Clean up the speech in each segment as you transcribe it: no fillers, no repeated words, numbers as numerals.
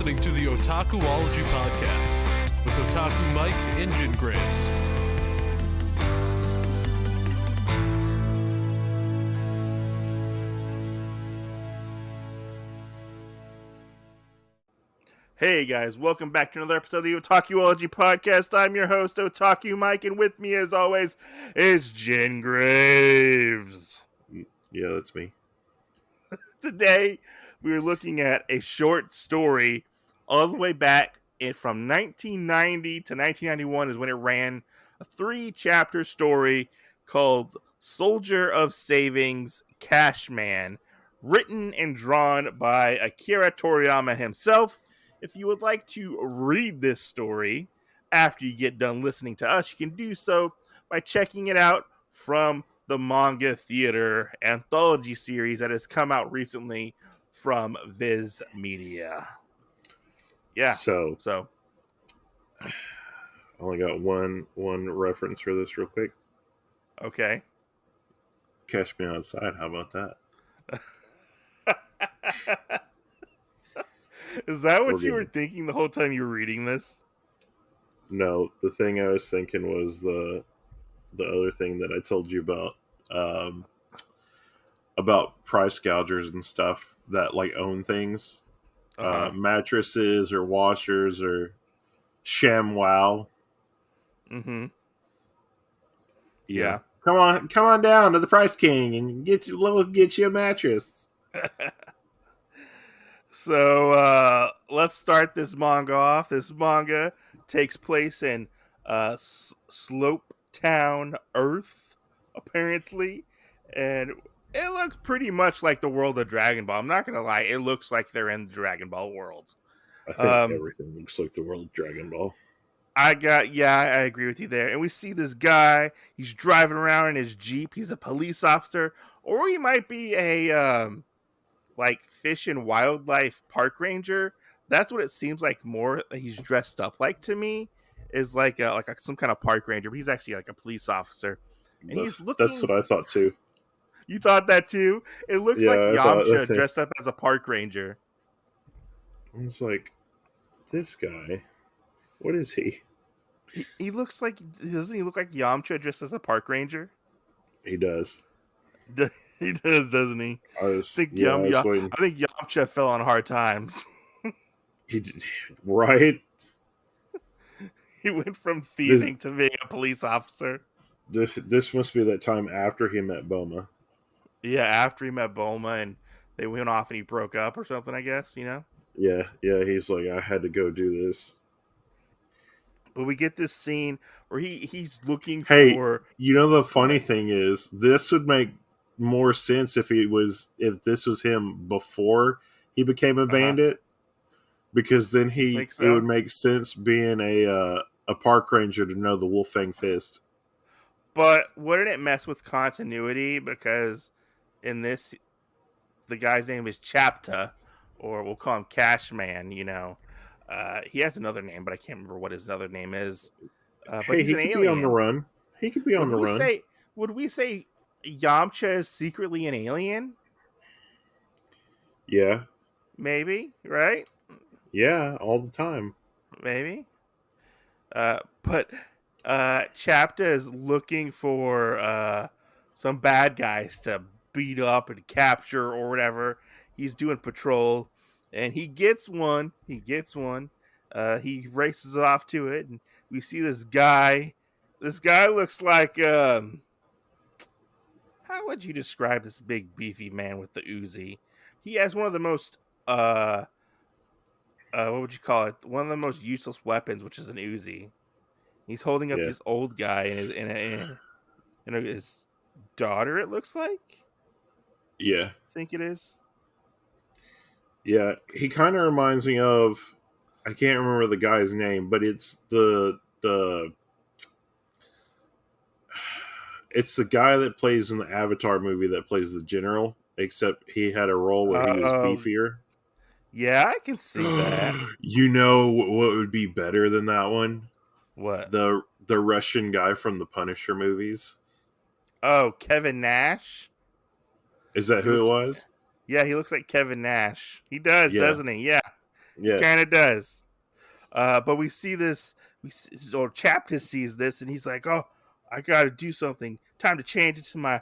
listening to the Otakuology podcast with Otaku Mike and Jin Graves. Hey guys, welcome back to another episode of the Otakuology podcast. I'm your host, Otaku Mike, and with me as always is Jin Graves. Yeah, that's me. Today, we're looking at a short story all the way back from 1990 to 1991 is when it ran, a 3-chapter story called Soldier of Savings, Cashman, written and drawn by Akira Toriyama himself. If you would like to read this story after you get done listening to us, you can do so by checking it out from the Manga Theater anthology series that has come out recently from Viz Media. Yeah. So I only got one reference for this real quick. Okay. Catch Me Outside. How about that? Is that what you were thinking the whole time you were reading this? No, the thing I was thinking was the other thing that I told you about price gougers and stuff that like own things, mattresses or washers or ShamWow. Mm-hmm. Yeah. Come on down to the Price King and get you a mattress. So let's start this manga off. This manga takes place in Slope Town, Earth, apparently, and it looks pretty much like the world of Dragon Ball. I'm not gonna lie, it looks like they're in the Dragon Ball world. I think everything looks like the world of Dragon Ball. I agree with you there. And we see this guy, he's driving around in his Jeep. He's a police officer, or he might be a like fish and wildlife park ranger. That's what it seems like more he's dressed up like to me, is like some kind of park ranger, but he's actually like a police officer. And he's looking. That's what I thought too. You thought that too? It looks like Yamcha dressed up as a park ranger. I was like, this guy, what is he? He looks like, doesn't he look like Yamcha dressed as a park ranger? He does. He does, doesn't he? I think Yamcha fell on hard times. He did, right? He went from thieving to being a police officer. This must be that time after he met Bulma. Yeah, after he met Bulma and they went off and he broke up or something, I guess, you know? Yeah, he's like, I had to go do this. But we get this scene where he's looking for... you know, the funny thing is, this would make more sense if this was him before he became a bandit. Because then it would make sense being a park ranger to know the Wolfang Fist. But wouldn't it mess with continuity? Because in this, the guy's name is Chapta, or we'll call him Cashman, you know. He has another name, but I can't remember what his other name is. But he's an alien. He could be on the run. He could be on the run. Would we say Yamcha is secretly an alien? Yeah. Maybe, right? Yeah, all the time. Maybe. But Chapta is looking for some bad guys to beat up and capture or whatever. He's doing patrol, and he gets one. He races off to it, and we see this guy. This guy looks like how would you describe this big beefy man with the Uzi? He has one of the most what would you call it? One of the most useless weapons, which is an Uzi. He's holding up this old guy and his daughter, it looks like. Yeah. I think it is. Yeah, he kind of reminds me of, I can't remember the guy's name, but it's it's the guy that plays in the Avatar movie that plays the general, except he had a role where he was beefier. Yeah, I can see that. You know what would be better than that one? What? The Russian guy from the Punisher movies. Oh, Kevin Nash? Is that who it was? Yeah, he looks like Kevin Nash. He does, doesn't he? Yeah. Yeah. Kind of does. But we see this, or Chapat sees this, and he's like, "Oh, I got to do something. Time to change into my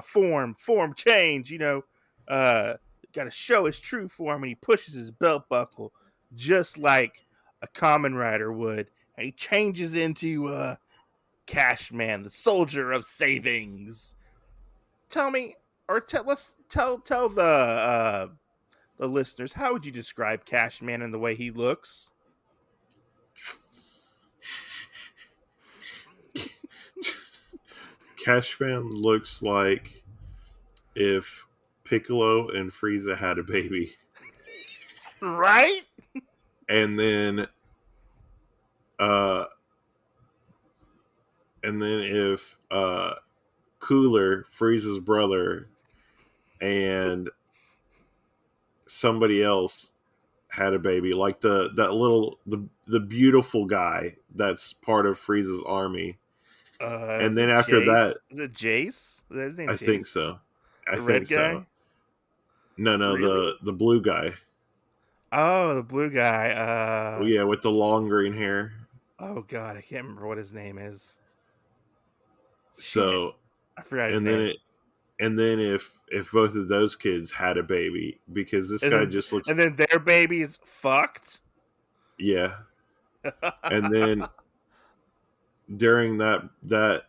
form change. Got to show his true form." And he pushes his belt buckle just like a common rider would, and he changes into Cashman, the soldier of savings. Tell me, or let's tell the listeners, how would you describe Cashman and the way he looks? Cashman looks like if Piccolo and Frieza had a baby. Right? And then if Cooler, Frieza's brother, and somebody else had a baby, like the beautiful guy that's part of Frieza's army. And then after Jace? that, Is it Jace? Is that his name? I Jace? think so. I The think red so. guy? No, Really? the blue guy. Oh, the blue guy. Yeah, with the long green hair. Oh god, I can't remember what his name is. So Shit. I forgot his and name. then if both of those kids had a baby, because this guy just looks, and then their baby's fucked. yeah. And then during that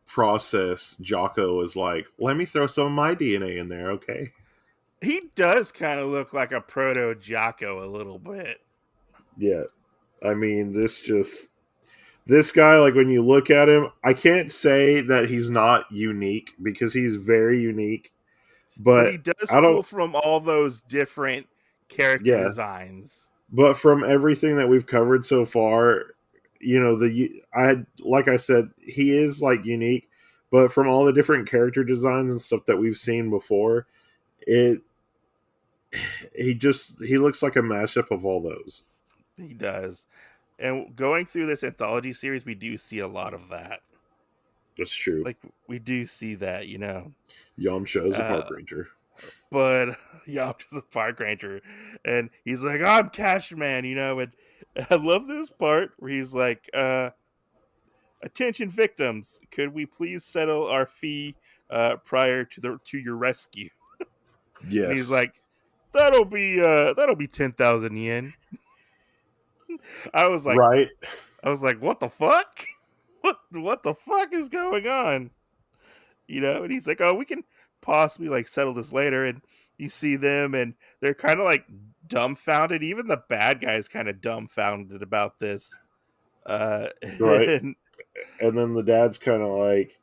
process, Jocko was like, "Let me throw some of my DNA in there, okay?" He does kind of look like a proto Jocko a little bit. Yeah. I mean, this guy, like, when you look at him, I can't say that he's not unique, because he's very unique. But he does I pull don't. from all those different character Yeah. designs. But from everything that we've covered so far, like I said, he is like unique. But from all the different character designs and stuff that we've seen before, he looks like a mashup of all those. He does. And going through this anthology series, we do see a lot of that. That's true. Like, we do see that, Yamcha is a park ranger. But Yamcha's a park ranger. And he's like, "I'm Cashman," and I love this part where he's like, "Attention victims, could we please settle our fee prior to your rescue?" Yes. And he's like, that'll be 10,000 yen. I was like, right. What the fuck? What the fuck is going on? And he's like, "Oh, we can possibly like settle this later." And you see them, and they're kind of like dumbfounded. Even the bad guy's kind of dumbfounded about this. Right. And then the dad's kind of like,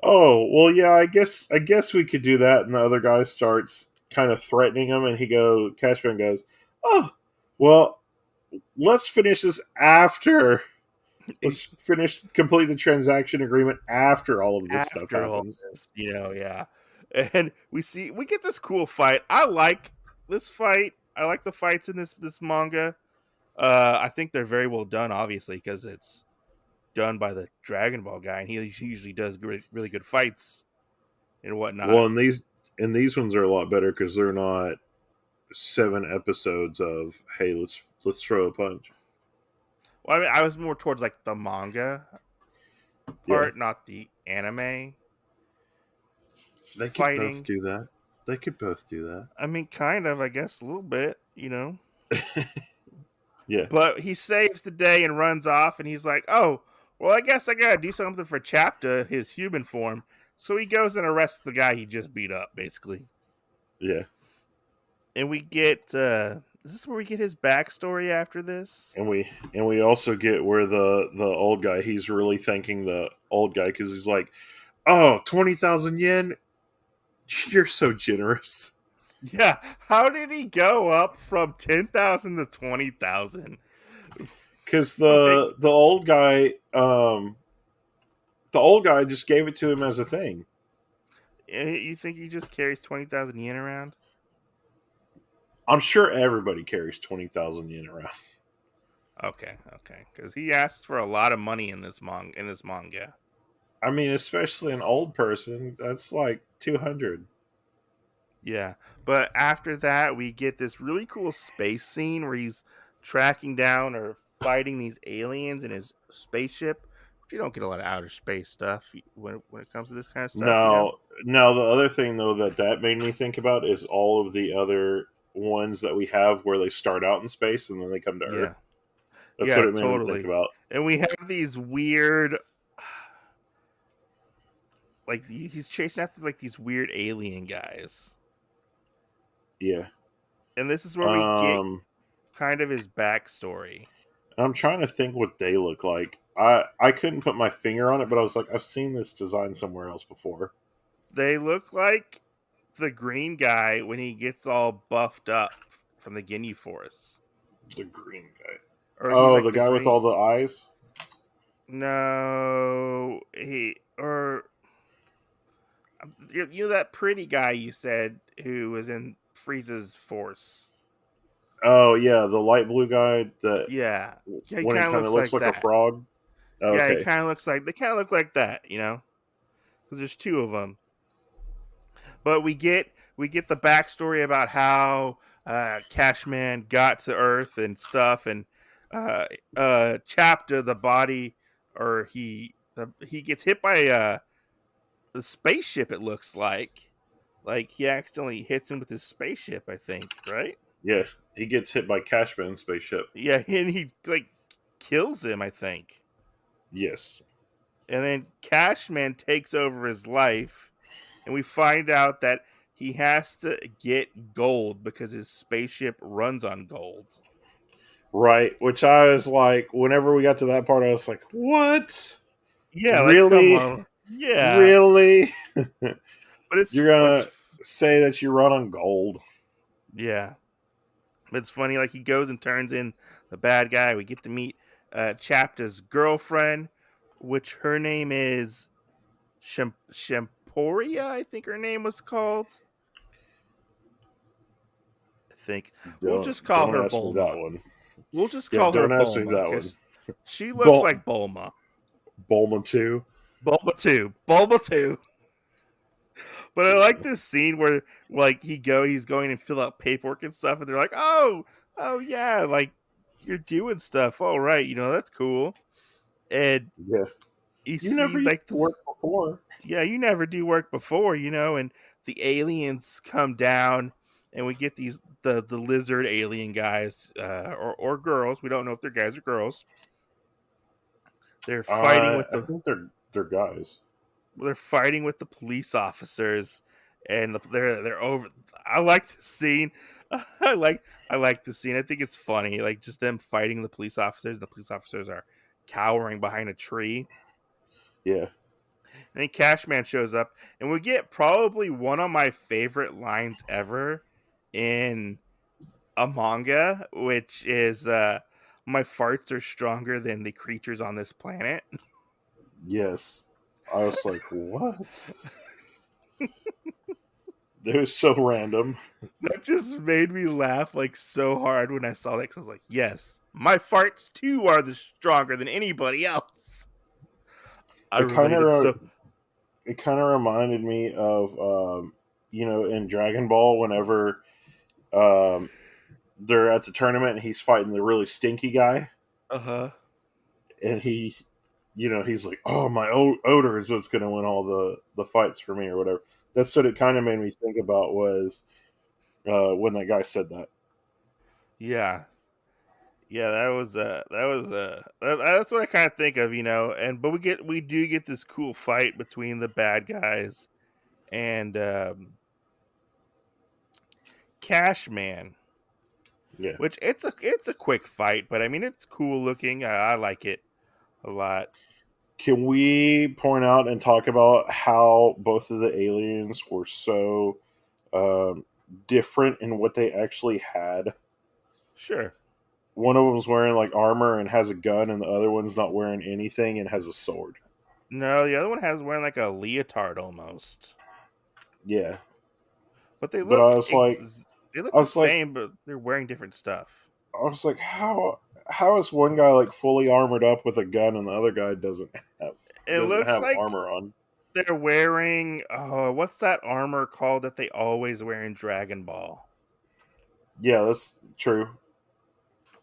"Oh, well, yeah, I guess we could do that." And the other guy starts kind of threatening him, and Cashman goes, "Oh, well, let's finish this after. Let's complete the transaction agreement after all of this stuff happens." Yeah. And we get this cool fight. I like this fight. I like the fights in this manga. I think they're very well done, obviously, because it's done by the Dragon Ball guy, and he usually does really good fights and whatnot. Well, and these ones are a lot better because they're not 7 episodes of, hey, let's throw a punch. Well, I mean, I was more towards like the manga part, not the anime. They could both do that. I mean, kind of, I guess, a little bit, Yeah. But he saves the day and runs off, and he's like, "Oh, well, I guess I gotta do something for Chapta, his human form." So he goes and arrests the guy he just beat up, basically. Yeah. And we get is this where we get his backstory after this? And we also get where the old guy, he's really thanking the old guy because he's like, "Oh, 20,000 yen? You're so generous." Yeah, how did he go up from 10,000 to 20,000? Because the old guy, just gave it to him as a thing. You think he just carries 20,000 yen around? I'm sure everybody carries 20,000 yen around. Okay, because he asks for a lot of money in this manga. I mean, especially an old person, that's like 200. Yeah, but after that, we get this really cool space scene where he's tracking down or fighting these aliens in his spaceship. You don't get a lot of outer space stuff when it comes to this kind of stuff, you know. No, no. The other thing though that made me think about is all of the other ones that we have where they start out in space and then they come to Yeah, Earth. That's yeah, what it made me think totally. about. And we have these weird, like he's chasing after like these weird alien guys, Yeah. and this is where we get Um, kind of his backstory. I'm trying to think what they look like. I couldn't put my finger on it, but I was like, I've seen this design somewhere else before. They look like the green guy when he gets all buffed up from the Guinea Forest. The green guy. Or he's Oh, like the the guy with green. all the eyes. No, you know that pretty guy you said who was in Frieza's force. Oh yeah, the light blue guy that Yeah, yeah, he when he kind of kind of looks looks like like a that. frog. Oh, Yeah, he okay. kind of looks like they kind of look like that, you know, because there's two of them. But we get the backstory about how Cashman got to Earth and stuff, and Chapta the body, or he gets hit by the spaceship. It looks like he accidentally hits him with his spaceship. I think, right? Yeah, he gets hit by Cashman's spaceship. Yeah, and he like kills him. I think, Yes. and then Cashman takes over his life, and we find out that he has to get gold because his spaceship runs on gold. Right, which I was like, whenever we got to that part, I was like, "What? Yeah, like come Really? on. Yeah. Really? But You're gonna say that you run on gold?" yeah. But it's funny, like he goes and turns in the bad guy. We get to meet Chapta's girlfriend, which her name is Shamporia, I think her name was called. I think we'll just call Don't her ask me that Bulma. one. We'll just Yeah, call her don't ask me Bulma that one. because she looks like Bulma. Bulma 2. Bulma 2. Bulma 2. But I like this scene where like he's going and fill out paperwork and stuff, and they're like, oh yeah, like you're doing stuff. All right, that's cool. And Yeah. you You never see used like to work before. yeah, you never do work before, and the aliens come down, and we get the lizard alien guys, or girls. We don't know if they're guys or girls. They're fighting with I the think they're guys. they're fighting with the police officers, and they're over. I like the scene. I like the scene. I think it's funny, like just them fighting the police officers. The police officers are cowering behind a tree. Yeah. And then Cashman shows up, and we get probably one of my favorite lines ever in a manga, which is "My farts are stronger than the creatures on this planet." Yes. I was like, what? It was so random. That just made me laugh like so hard when I saw that, because I was like, yes, my farts too are the stronger than anybody else. I It kind related of so. it kind of reminded me of in Dragon Ball whenever um, they're at the tournament and he's fighting the really stinky guy Uh-huh. and he's like, oh, my odor is what's going to win all the fights for me or whatever. That's what it kind of made me think about was when that guy said that. Yeah. Yeah, that's what I kind of think of, but we do get this cool fight between the bad guys and Cashman, Yeah. which it's a quick fight, but I mean it's cool looking. I like it a lot. Can we point out and talk about how both of the aliens were so different in what they actually had? Sure. One of them's wearing like armor and has a gun, and the other one's not wearing anything and has a sword. No, the other one has wearing like a leotard almost. Yeah, But they but look they look I the was like, same, but they're wearing different stuff. how is one guy like fully armored up with a gun and the other guy doesn't It doesn't looks have like armor on? they're wearing. What's that armor called that they always wear in Dragon Ball? Yeah, that's true.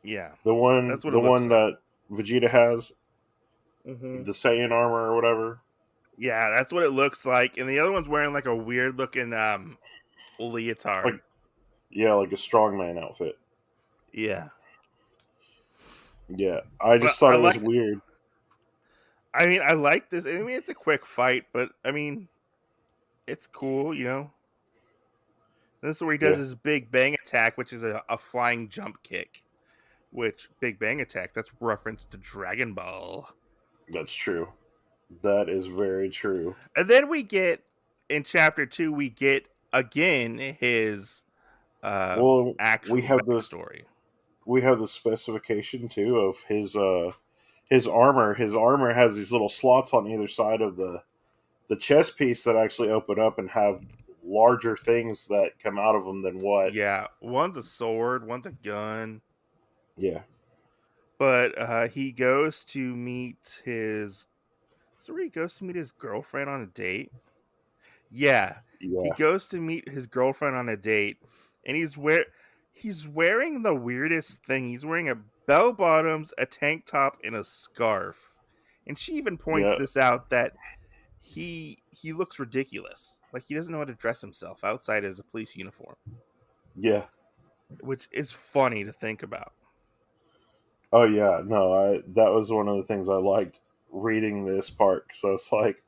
Yeah, The that's what it looks one like. that Vegeta has, Mm-hmm. the Saiyan armor or whatever. Yeah, that's what it looks like. And the other one's wearing like a weird looking Like, leotard. yeah, like a strongman outfit. Yeah, Yeah, I but just thought I it was like. weird. I mean, I like this. I mean, it's a quick fight, but I mean, it's cool. This is where he does Yeah, his Big Bang attack, which is a flying jump kick. Which Big Bang attack? That's reference to Dragon Ball. that's true. That is very true. And then we get in chapter 2, we get again his Well, we actual have the backstory. specification too of his armor. His armor has these little slots on either side of the chest piece that actually open up and have larger things that come out of them than what. Yeah, one's a sword, one's a gun. Yeah, But he goes to meet his. So he goes to meet his girlfriend on a date. Yeah, he yeah, goes to meet his girlfriend on a date, and he's wearing the weirdest thing. He's wearing a bell bottoms, a tank top, and a scarf. And she even points yeah, this out that he looks ridiculous. Like he doesn't know how to dress himself outside as a police uniform, yeah. which is funny to think about. Oh yeah, no, I that was one of the things I liked reading this part because I was like,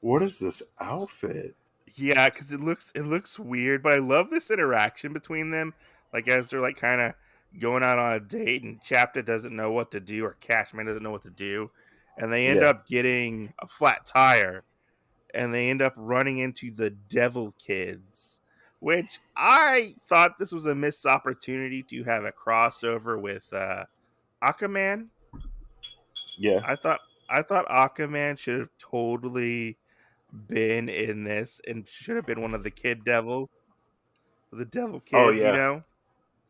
"What is this outfit?" Yeah, because it looks weird, but I love this interaction between them. Like as they're like kind of going out on a date, and Chapta doesn't know what to do, or Cashman doesn't know what to do, and they end Yeah, up getting a flat tire, and they end up running into the Devil Kids, which I thought this was a missed opportunity to have a crossover with Aquaman. yeah, I thought I thought Aquaman should have totally been in this and should have been one of the devil oh kids, yeah,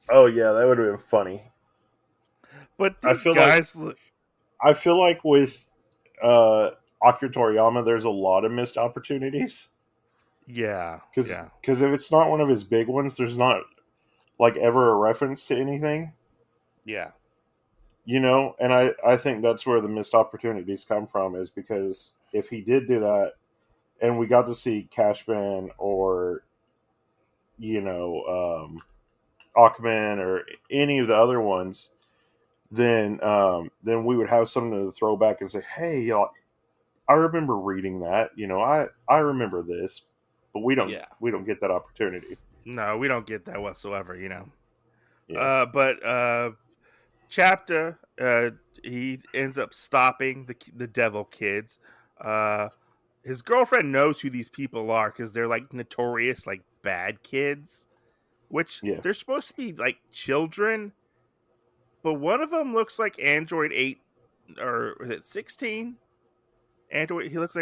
oh yeah. That would have been funny. But I these feel like guys look. with uh, Akira Toriyama, there's a lot of missed opportunities Yeah, because yeah, if it's not one of his big ones, there's not like ever a reference to anything, yeah, And I think that's where the missed opportunities come from is because if he did do that and we got to see Cashman or you know Aquaman or any of the other ones, then we would have something to throw back and say, hey, y'all, I remember reading that. I remember this, but yeah. we don't get that opportunity. No, we don't get that whatsoever. Yeah, But Chapta, he ends up stopping the devil kids. Uh, his girlfriend knows who these people are because they're like notorious, like bad kids, which yeah, they're supposed to be like children, but one of them looks like Android 8 or is it 16? Android, he looks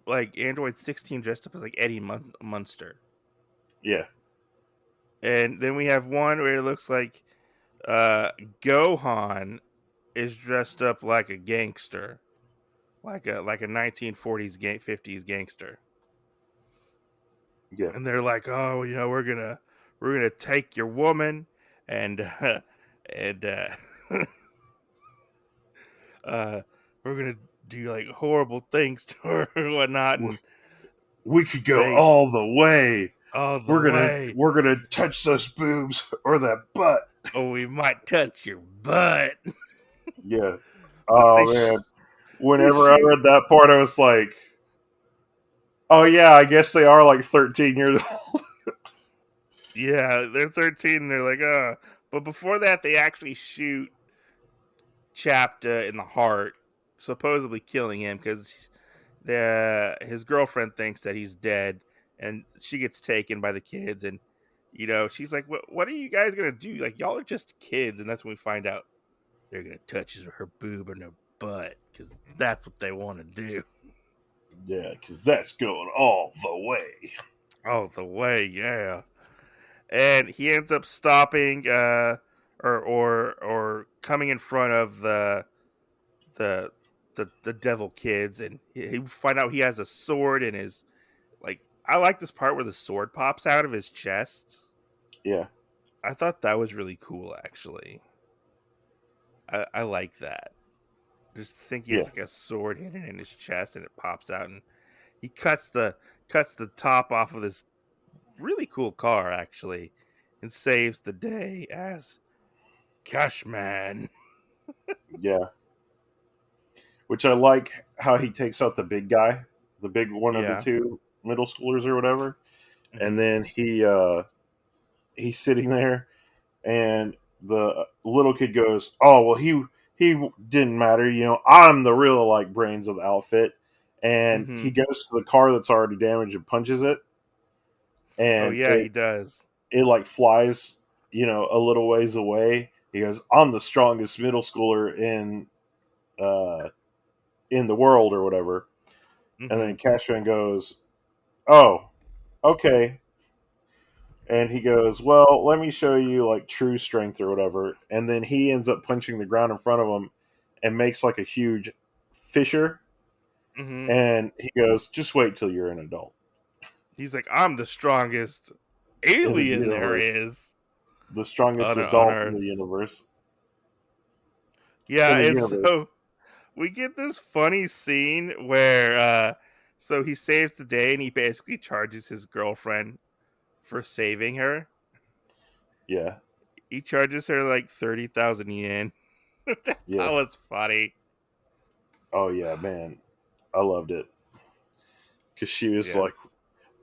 like Android 16 dressed up as like Eddie Munster. yeah, And then we have one where it looks like Gohan is dressed up like a gangster, like a 1940s 50s gangster. yeah, And they're like, "Oh, we're gonna take your woman and and uh we're gonna do like horrible things to her and whatnot." And we could go they all the way. all the way. We're gonna touch those boobs or that butt. Oh, we might touch your butt. Yeah. But Oh man. they Whenever I shoot. read that part, I was like, "Oh yeah, I guess they are like 13 years old." Yeah, they're 13 and they're like, but before that they actually shoot Chapta in the heart, supposedly killing him because his girlfriend thinks that he's dead, and she gets taken by the kids, and she's like, "What are you guys gonna do? Like, y'all are just kids." And that's when we find out they're gonna touch her boob and her butt because that's what they want to do. Yeah, because that's going all the way. Oh, the way, yeah. And he ends up stopping, or coming in front of the the devil kids, and he find out he has a sword in his like. I like this part where the sword pops out of his chest. Yeah. I thought that was really cool, actually. I like that. Just think he has Yeah. like a sword hidden in his chest, and it pops out, and he cuts the top off of this really cool car, actually, and saves the day as Cashman. Yeah. Which I like how he takes out the big guy, the big one of the Yeah. two middle schoolers or whatever, Mm-hmm. and then he's sitting there, and the little kid goes, "Oh well, he didn't matter, you know. I'm the real like brains of the outfit." And Mm-hmm. he goes to the car that's already damaged and punches it, Oh and yeah, he does. it like flies, you know, a little ways away. He goes, "I'm the strongest middle schooler uh in the world or whatever." And Mm-hmm. then Cashman goes, "Oh, okay." And he goes, "Well, let me show you like true strength or whatever." And then he ends up punching the ground in front of him and makes like a huge fissure. Mm-hmm. And he goes, "Just wait till you're an adult He's like, I'm the strongest in the alien there universe, is the strongest on adult in the Earth. universe, in Yeah, the and universe." so we get this funny scene where so he saves the day and he basically charges his girlfriend for saving her. Yeah, He charges her like 30,000 yen. That yeah. was funny. Oh yeah, man, I loved it because she was Yeah. like,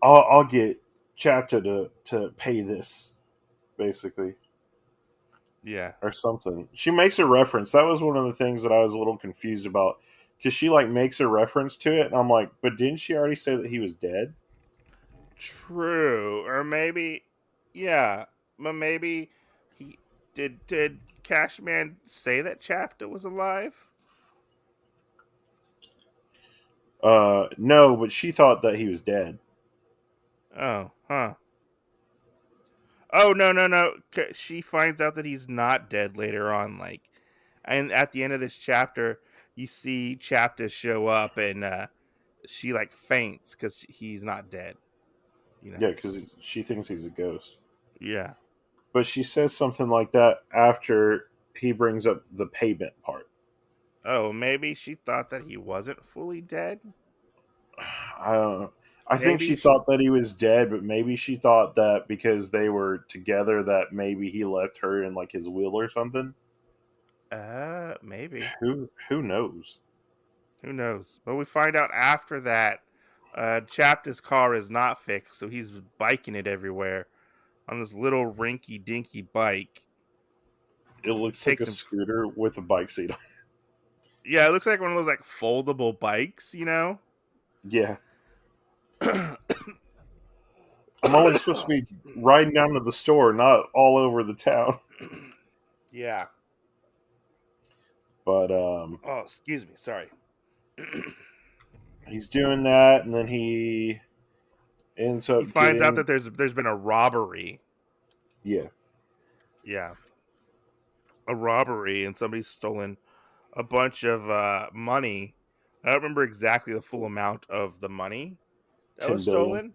"I'll get Chapter to pay this," basically, Yeah. or something. She makes a reference. That was one of the things that I was a little confused about because she like makes a reference to it, and I'm like, "But didn't she already say that he was dead?" True. Or maybe yeah. But maybe he did Cashman say that Chapta was alive? No, but she thought that he was dead. Oh, huh. Oh no no no! She finds out that he's not dead later on. Like, and at the end of this chapter, you see Chapta show up, and she like faints because he's not dead. You know? Yeah, because she thinks he's a ghost. Yeah. But she says something like that after he brings up the payment part. Oh, maybe she thought that he wasn't fully dead. I don't know. I think Maybe she she. thought that he was dead, but maybe she thought that because they were together that maybe he left her in like his will or something. Maybe. Who knows? Who knows? But we find out after that, Chapta's car is not fixed, so he's biking it everywhere on this little rinky dinky bike. It looks like a Takes him. scooter with a bike seat on. Yeah, it looks like one of those like foldable bikes, you know. Yeah. I'm only supposed to be riding down to the store, not all over the town. Yeah. But Oh, excuse me. Sorry. he's doing that, and then he ends He up finds out getting, that there's been a robbery. yeah, Yeah, a robbery, and somebody's stolen a bunch of money. I don't remember exactly the full amount of the money that was 10 billion. stolen.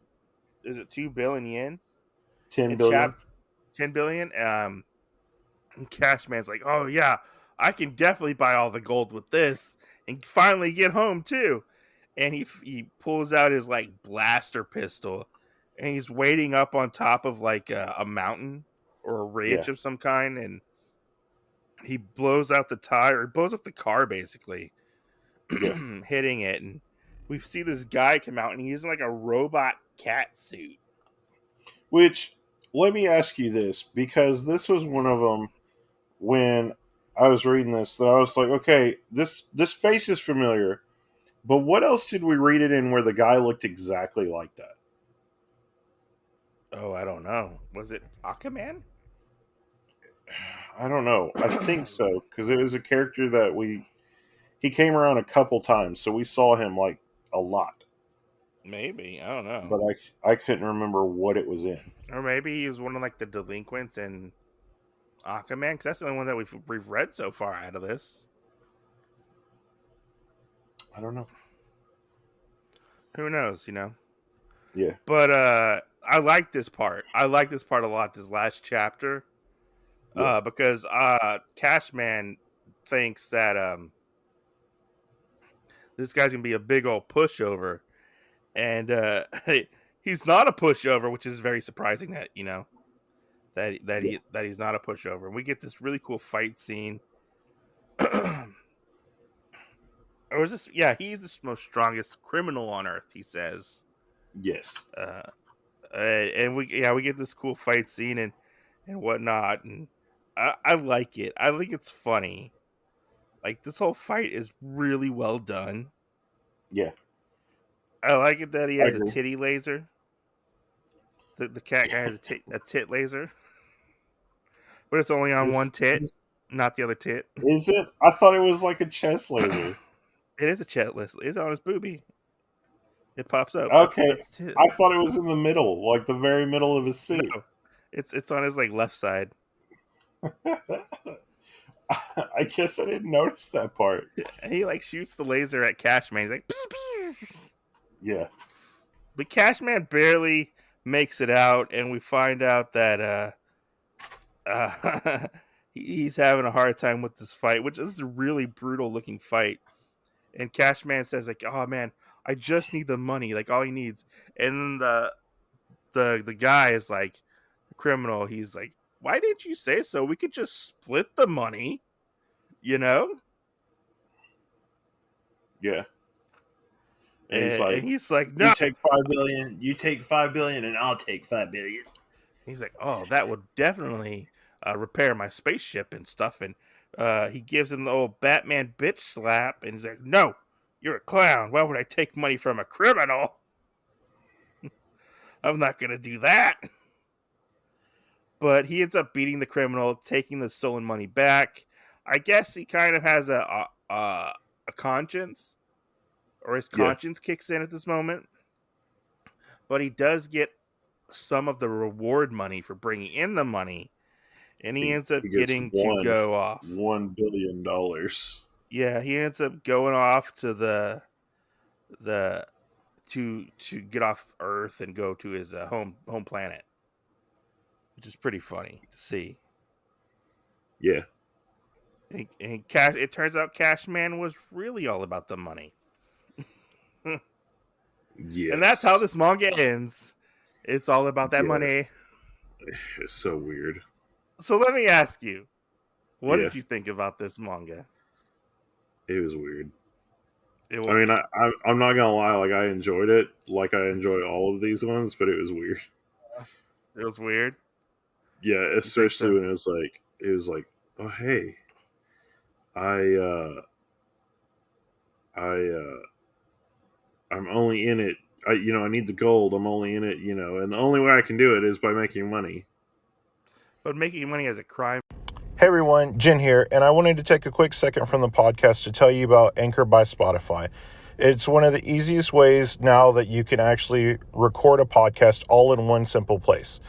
Is it 2 billion yen? 10 And billion. 10 billion. And Cashman's like, oh yeah, I can definitely buy all the gold with this, and finally get home too. And he pulls out his like blaster pistol, and he's waiting up on top of like a mountain or a Yeah, ridge of some kind, and he blows out the tire, blows up the car basically, yeah. hitting it. And we see this guy come out, and he's in like a robot cat suit. Which, let me ask you this, because this was one of them when I was reading this that I was like, okay, this face is familiar, but what else did we read it in where the guy looked exactly like that? Oh, I don't know. Was it Aquaman? I don't know. I think so because it was a character that he came around a couple times, so we saw him like a lot, Maybe, I don't know. but I couldn't remember what it was in. Or maybe he was one of like the delinquents in Aquaman, because that's the only one that we've read so far out of this. I don't know. Who knows, Yeah. But I like this part. I like this part a lot, this last chapter. Yeah. Because Cashman thinks that this guy's gonna be a big old pushover. And he's not a pushover, which is very surprising that, that he's not a pushover. And we get this really cool fight scene. Or is this? Yeah, he's the most strongest criminal on earth. He says. Yes. And we get this cool fight scene and whatnot, and I like it. I think it's funny. Like this whole fight is really well done. Yeah. I like it that he I has a agree. titty laser. The cat guy has a tit laser, but it's only on one tit, not the other tit. Is it? I thought it was like a chest laser. It is a chest laser. It's on his boobie. It pops up. Okay, That's tit. I thought it was in the middle, like the very middle of his suit. No, it's on his like left side. I guess I didn't notice that part. And he like shoots the laser at Cashman. He's like, pew, pew. Yeah. But Cashman barely makes it out, and we find out that he's having a hard time with this fight, which is a really brutal looking fight. And Cashman says like, "Oh man, I just need the money, like all he needs." And then the guy is like, the criminal. He's like, "Why didn't you say so? We could just split the money, you know?" Yeah. And he's like, "No, you take $5 billion. You take $5 billion, and I'll take $5 billion." He's like, "Oh, that would definitely repair my spaceship and stuff." And he gives him the old Batman bitch slap, and he's like, "No, you're a clown. Why would I take money from a criminal? I'm not gonna do that." But he ends up beating the criminal, taking the stolen money back. I guess he kind of has a conscience, or his conscience kicks in at this moment. But he does get some of the reward money for bringing in the money, and he ends up getting to go off $1 billion. Yeah, he ends up going off to the to get off Earth and go to his home planet, which is pretty funny to see. Yeah. And it turns out Cashman was really all about the money. Yes. And that's how this manga ends. It's all about that money. It's so weird. So let me ask you, what did you think about this manga? It was weird. I mean, I'm not gonna lie. Like, I enjoyed it. Like, I enjoy all of these ones, but it was weird. It was weird. Yeah, especially when it was like, oh hey, I'm only in it. I need the gold. I'm only in it, and the only way I can do it is by making money. But making money is a crime. Hey everyone, Jen here, and I wanted to take a quick second from the podcast to tell you about Anchor by Spotify. It's one of the easiest ways now that you can actually record a podcast all in one simple place.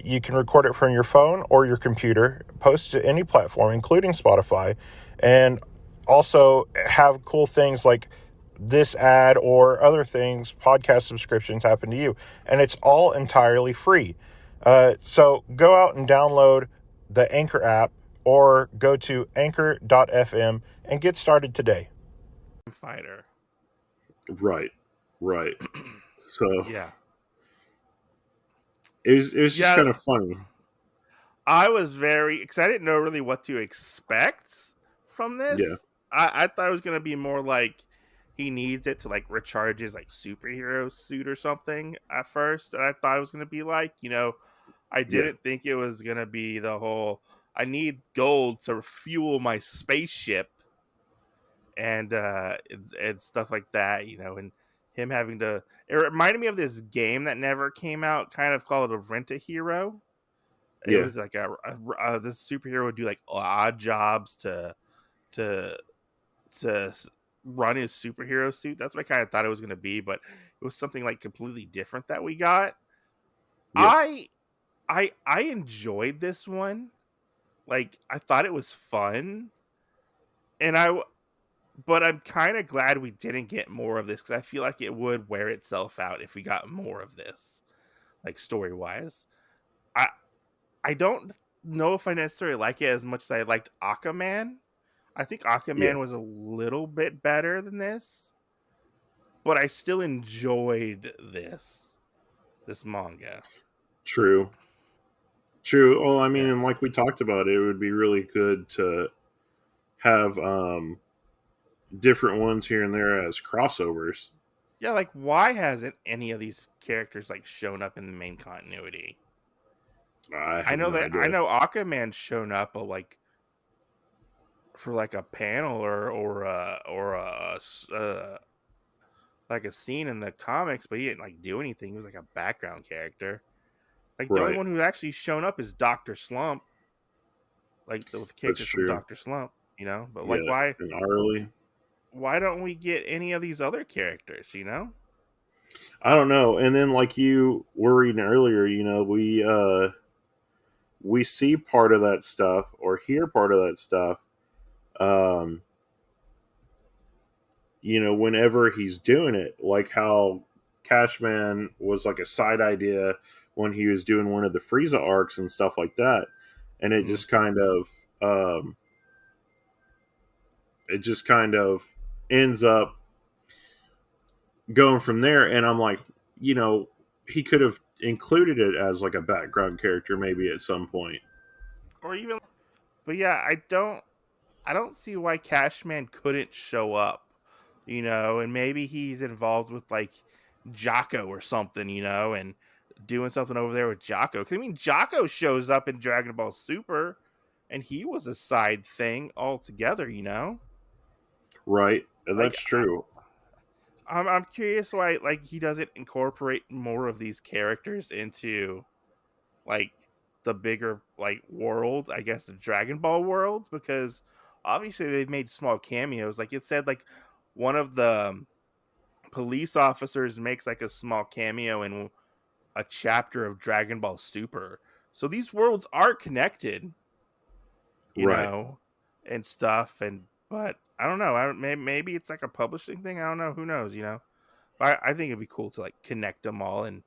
You can record it from your phone or your computer, post it to any platform, including Spotify, and also have cool things like this ad or other things, podcast subscriptions happen to you. And it's all entirely free. So go out and download the Anchor app or go to anchor.fm and get started today. Fighter. Right. So yeah. It was just kind of funny. I was because I didn't know really what to expect from this. Yeah. I thought it was gonna be more like he needs it to like recharge his like superhero suit or something at first. And I thought it was gonna be like, I didn't think it was gonna be the whole I need gold to fuel my spaceship and stuff like that, and him having to. It reminded me of this game that never came out, kind of called a Rent-A-Hero. It was like this superhero would do like odd jobs to run his superhero suit. That's what I kind of thought it was going to be, but it was something like completely different that we got. Yeah. I enjoyed this one. Like, I thought it was fun, and But I'm kind of glad we didn't get more of this because I feel like it would wear itself out if we got more of this, like story wise. I I don't know if I necessarily like it as much as I liked Aquaman. I think Yeah, Aquaman was a little bit better than this, but I still enjoyed this manga. true. True. Well, I mean, Yeah. and like we talked about, it would be really good to have different ones here and there as crossovers. Yeah, like why hasn't any of these characters like shown up in the main continuity? I I have know no that I idea. know Aquaman's shown up like for like a panel like a scene in the comics, but he didn't like do anything. He was like a background character. Like the only Right. one who's actually shown up is Doctor Slump, like the That's characters from true. Doctor Slump, you know. But like, Yeah. And Arlie. why don't we get any of these other characters? You know? I don't know. And then like you were reading earlier, we see part of that stuff or hear part of that stuff um whenever he's doing it, like how Cashman was like a side idea when he was doing one of the Frieza arcs and stuff like that. And Mm. um it just kind of ends up going from there. And I'm like, he could have included it as like a background character maybe at some point. Or even, but yeah, I don't see why Cashman couldn't show up, you know, and maybe he's involved with like Jocko or something, you know, and doing something over there with Jocko. 'Cause, I mean, Jocko shows up in Dragon Ball Super, and he was a side thing altogether, you know. Right. And Like, that's true. I'm curious why like he doesn't incorporate more of these characters into like the bigger like world, I guess the Dragon Ball world, because obviously they've made small cameos. Like it said, like one of the police officers makes like a small cameo in a chapter of Dragon Ball Super. So these worlds are connected, you Right. know, and stuff. And but I don't know. Maybe it's like a publishing thing. I don't know. Who knows? You know. I think it'd be cool to like connect them all and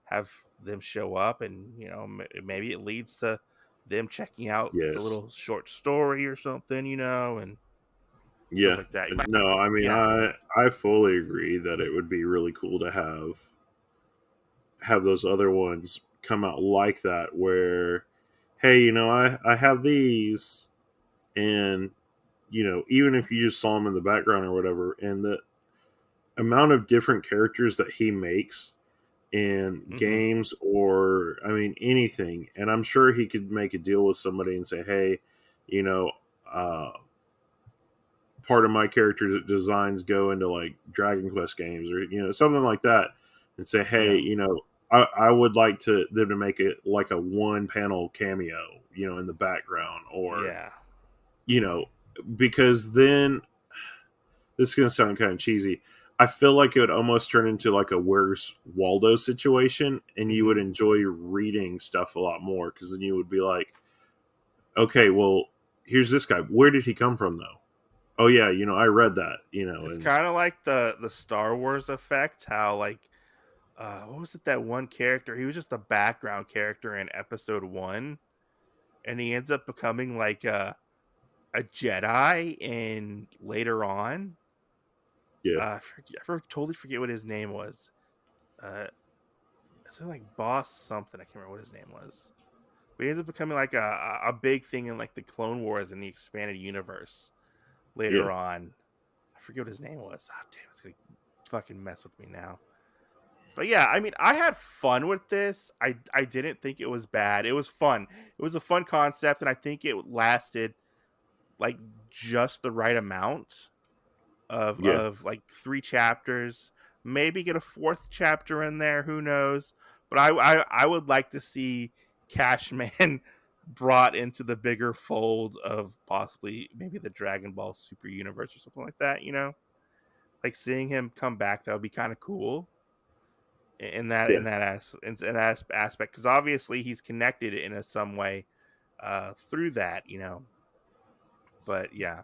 have them show up, and you know, maybe it leads to them checking out the Yes. little short story or something, you know, and stuff Yeah. like that. No, I mean, Yeah. I fully agree that it would be really cool to have those other ones come out like that where, hey, I have these, and even if you just saw them in the background or whatever, and the amount of different characters that he makes in Hmm. games, or I mean anything, and I'm sure he could make a deal with somebody and say, hey, you know uh part of my character designs go into like Dragon Quest games, or something like that, and say, hey, Yeah. I would like them to make it like a one panel cameo, in the background, or Yeah. you know because then this is going to sound kind of cheesy. I feel like it would almost turn into like a Where's Waldo situation, and you Hmm. would enjoy reading stuff a lot more, because then you would be like, okay, well, here's this guy. Where did he come from, though? Oh yeah, I read that, It's and kind of like the Star Wars effect. How like what was it, that one character? He was just a background character in Episode 1, and he ends up becoming like a Jedi in later on. yeah, Totally forget what his name was. Uh, is it like Boss something? I can't remember what his name was. But he ends up becoming like a big thing in like the Clone Wars in the expanded universe yeah, later on. I forget what his name was. Oh, damn, it's gonna fucking mess with me now. But yeah, I mean, I had fun with this. I didn't think it was bad. It was fun. It was a fun concept, and I think it lasted like just the right amount yeah, of like 3 chapters. Maybe get a fourth chapter in there. Who knows? But I would like to see Cashman brought into the bigger fold of possibly maybe the Dragon Ball Super Universe or something like that. You know, like seeing him come back, that would be kind of cool in that yeah. aspect, because obviously he's connected in some way through that. You know, but yeah.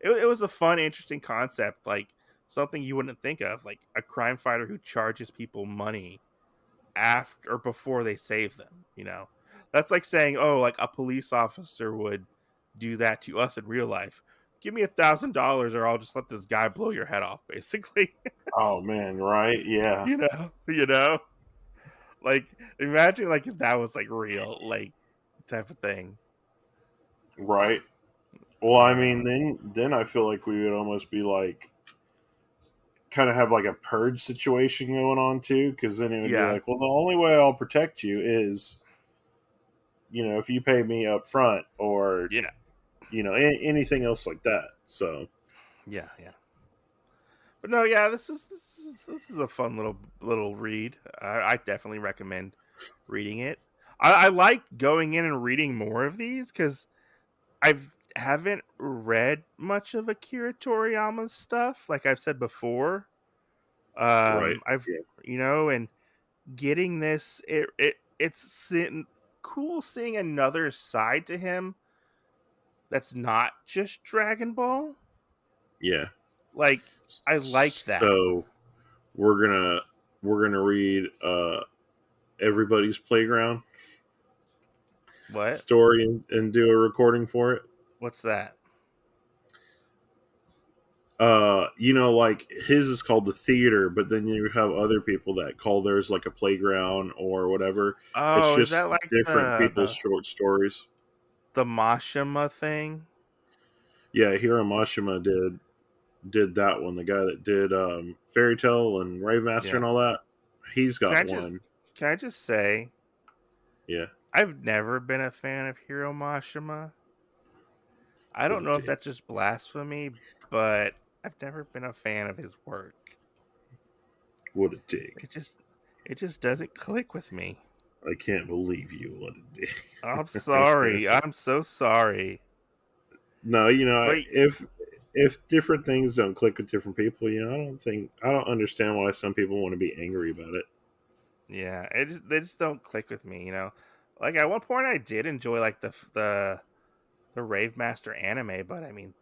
it was a fun, interesting concept, like something you wouldn't think of, like a crime fighter who charges people money after or before they save them. That's like saying, oh, like a police officer would do that to us in real life. Give me $1,000 or I'll just let this guy blow your head off, basically. Oh man, right? Yeah, Like imagine like if that was like real, like type of thing. right. Well, I Uh, mean, then I feel like we would almost be like kind of have like a purge situation going on too, because then it would be yeah, like, well, the only way I'll protect you is, if you pay me up front, or yeah, anything else like that. So yeah. But no, yeah, this is a fun little read. I definitely recommend reading it. I like going in and reading more of these because I haven't read much of Akira Toriyama's stuff. Like I've said before, right, I've yeah, and getting this, cool seeing another side to him that's not just Dragon Ball. yeah. Like I like that. So we're gonna read Everybody's Playground What? story, and do a recording for it. What's that? Like his is called The Theater, but then you have other people that call theirs like a playground or whatever. It's Oh, is just that like different the people's the short stories. the Mashima thing? Yeah, Hiro Mashima did that one. The guy that did Fairy Tale and Rave Master Yeah. and all that. He's Can got I just one. can I just say Yeah. I've never been a fan of Hiro Mashima. I What don't a know if dick. that's just blasphemy, but I've never been a fan of his work. What a dick. It just doesn't click with me. I can't believe you. What a I'm dick. sorry. I'm so sorry. No, But if different things don't click with different people, I don't understand why some people want to be angry about it. yeah, they just don't click with me. Like at one point I did enjoy like the Rave Master anime, but I mean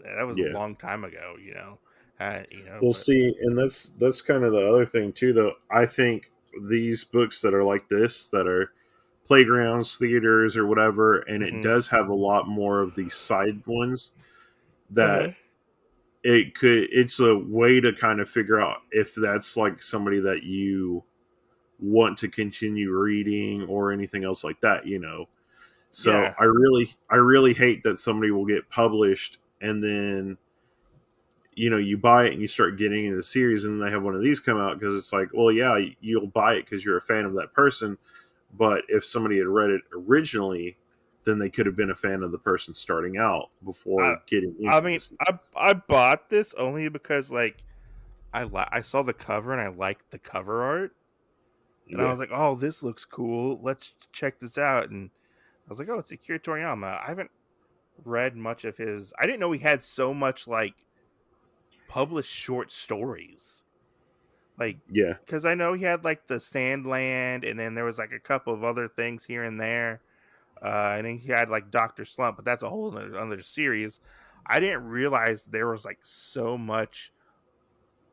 that was a Yeah. long time ago. We'll But see, and that's kind of the other thing too. Though I think these books that are like this, that are playgrounds, theaters, or whatever, and it mhm. does have a lot more of these side ones that Uh-huh. it's a way to kind of figure out if that's like somebody that you want to continue reading or anything else like that. So Yeah. I really hate that somebody will get published, and then you buy it and you start getting into the series, and then they have one of these come out, because it's like, well, yeah, you'll buy it because you're a fan of that person, but if somebody had read it originally, then they could have been a fan of the person starting out I before getting I into mean, this. I bought this only because like I saw the cover and I liked the cover art and I Yeah, was like, "Oh, this looks cool. Let's check this out." And I was like, "Oh, it's Akira Toriyama." I haven't read much of his. I didn't know he had so much like published short stories. Like yeah, cuz I know he had like the Sandland and then there was like a couple of other things here and there. And then he had like Doctor Slump, but that's a whole other series. I didn't realize there was like so much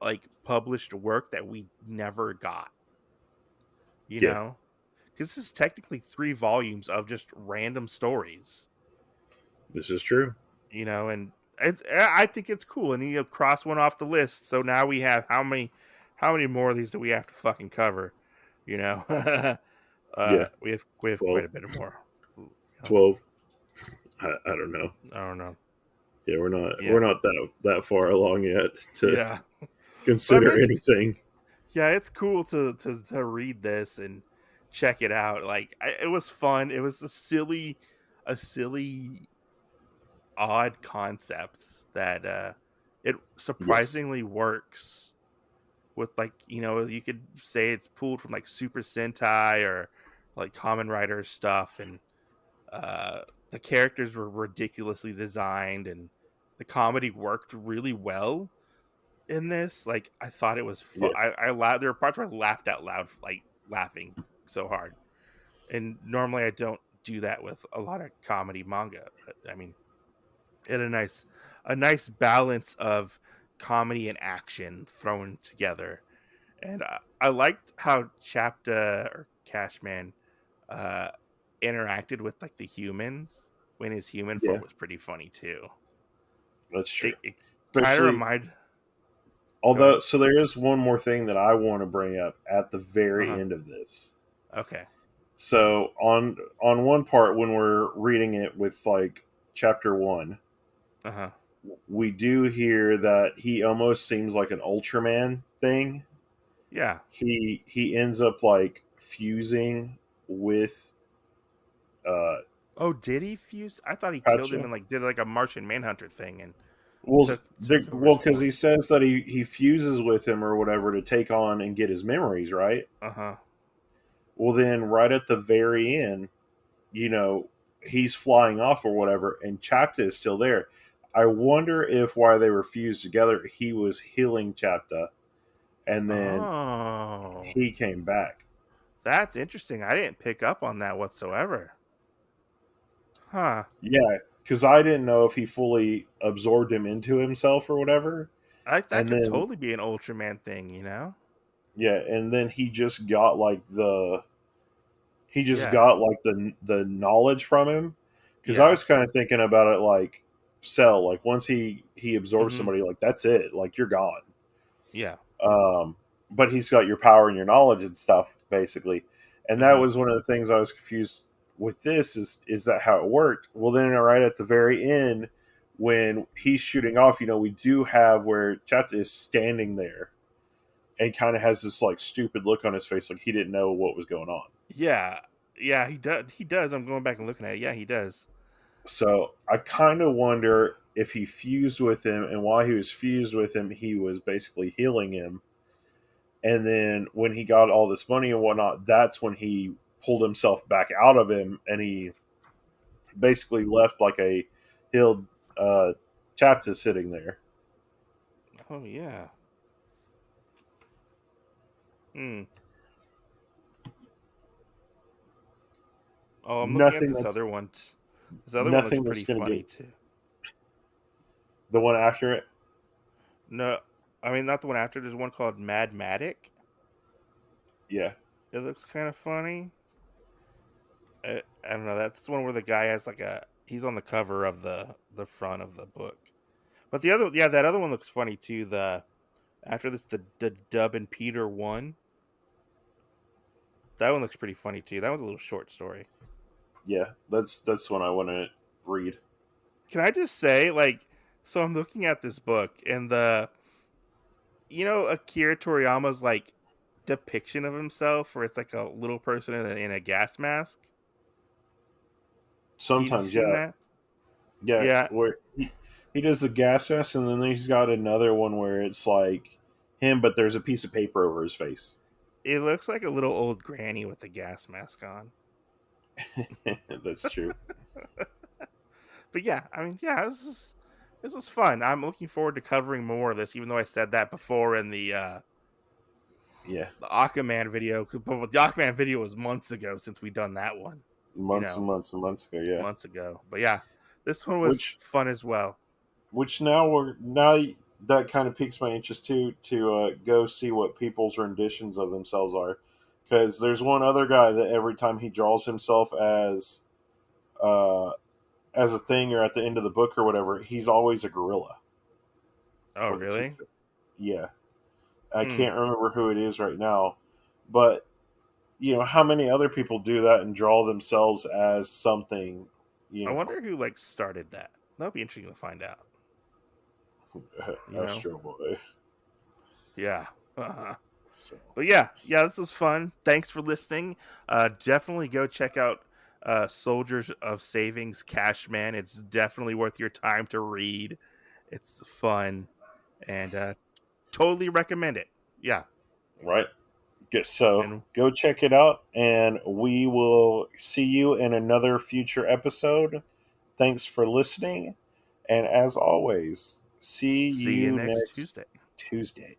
like published work that we never got, you yeah. know? Because this is technically 3 volumes of just random stories, This is true. and I think it's cool. And you cross one off the list, so now we have how many more of these do we have to fucking cover? You know, Yeah, we have quite 12, a bit more. 12. I don't know. I don't know. Yeah, we're Yeah, not that far along yet to yeah. But I mean, consider anything. it's cool to read this and check it out. Like it was fun. It was a silly, odd concept that it Yes. surprisingly works with like you could say it's pulled from like Super Sentai or like Common Rider stuff, and uh, the characters were ridiculously designed, and the comedy worked really well in this. Like I thought it was fun. Yeah. I laughed. There were parts where I laughed out loud, like laughing so hard. And normally I don't do that with a lot of comedy manga, but I mean, And a nice balance of comedy and action thrown together. And I liked how Chapta or Cashman uh, interacted with like the humans when his human Yeah, form was pretty funny too. that's true. It kind of Especially, reminded. Go although, ahead. so there is one more thing that I want to bring up at the Uh very huh. end of this. Okay. So on one part, when we're reading it with like chapter 1, Uh huh. we do hear that he almost seems like an Ultraman thing. Yeah. He ends up like fusing with uh Oh, did he fuse? I thought he killed him Pacha. and like did like a Martian Manhunter thing and Well, took over his well, because form. he says that he fuses with him or whatever to take on and get his memories, right? Uh huh. Well, then right at the very end, you know, he's flying off or whatever, and Chapta is still there. I wonder if while they were fused together, he was healing Chapta, and then Oh, he came back. that's interesting. I didn't pick up on that whatsoever. Huh. Yeah, because I didn't know if he fully absorbed him into himself or whatever, That and could then totally be an Ultraman thing, you know? yeah, and then he just got like Yeah. the knowledge from him. Because I Yeah. was kind of thinking about it like Cell, like once he absorbs Mm-hmm. somebody, like that's it, like you're gone. Yeah. Um, but he's got your power and your knowledge and stuff basically, and that Mm-hmm. was one of the things I was confused with. This is that how it worked? Well, then right at the very end, when he's shooting off, we do have where Chapta is standing there and kind of has this like stupid look on his face, like he didn't know what was going on. Yeah. Yeah, he does. He does. I'm going back and looking at it. Yeah, he does. So I kind of wonder if he fused with him, and while he was fused with him, he was basically healing him. And then when he got all this money and whatnot, that's when he pulled himself back out of him, and he basically left like a healed Chapta sitting there. Oh yeah. Hmm. Oh, I'm looking at Nothing this that's other one. This other one looks nothing that's pretty going to funny get too. the one after it. No, I mean not the one after. There's one called Madmatic. Yeah, It looks kind of funny. I don't know. That's the one where the guy has like a. He's on the cover of the front of the book. But the other, yeah, that other one looks funny too. The after this, the Dub and Peter one. That one looks pretty funny too. That was a little short story. yeah, that's one I want to read. Can I just say, like, so I'm looking at this book and Akira Toriyama's like depiction of himself, where it's like a little person in a gas mask. You Sometimes, seen yeah, that? yeah, Yeah, where he does the gas test, and then he's got another one where it's like him, but there's a piece of paper over his face. it looks like a little old granny with a gas mask on. That's true. But yeah, I mean, yeah, this is fun. I'm looking forward to covering more of this, even though I said that before in Yeah, the Aquaman video. But the Aquaman video was months ago since we done that one. You months and know, months and months ago. Yeah, months ago. But yeah, this one was which fun as well. now that kind of piques my interest too to go see what people's renditions of themselves are, because there's one other guy that every time he draws himself uh, as a thing or at the end of the book or whatever, he's always a gorilla Oh, with a really? tooth. Yeah, I Hmm. can't remember who it is right now, but how many other people do that and draw themselves as something. I You wonder who like started that. That'll be interesting to find out. You know? Astro Boy. Yeah. Uh-huh. So, But yeah, this was fun. Thanks for listening. Definitely go check out Soldiers of Savings Cashman. It's definitely worth your time to read. It's fun and totally recommend it. Yeah. right. So And go check it out, and we will see you in another future episode. Thanks for listening, and as always, see see you you next next Tuesday. Tuesday.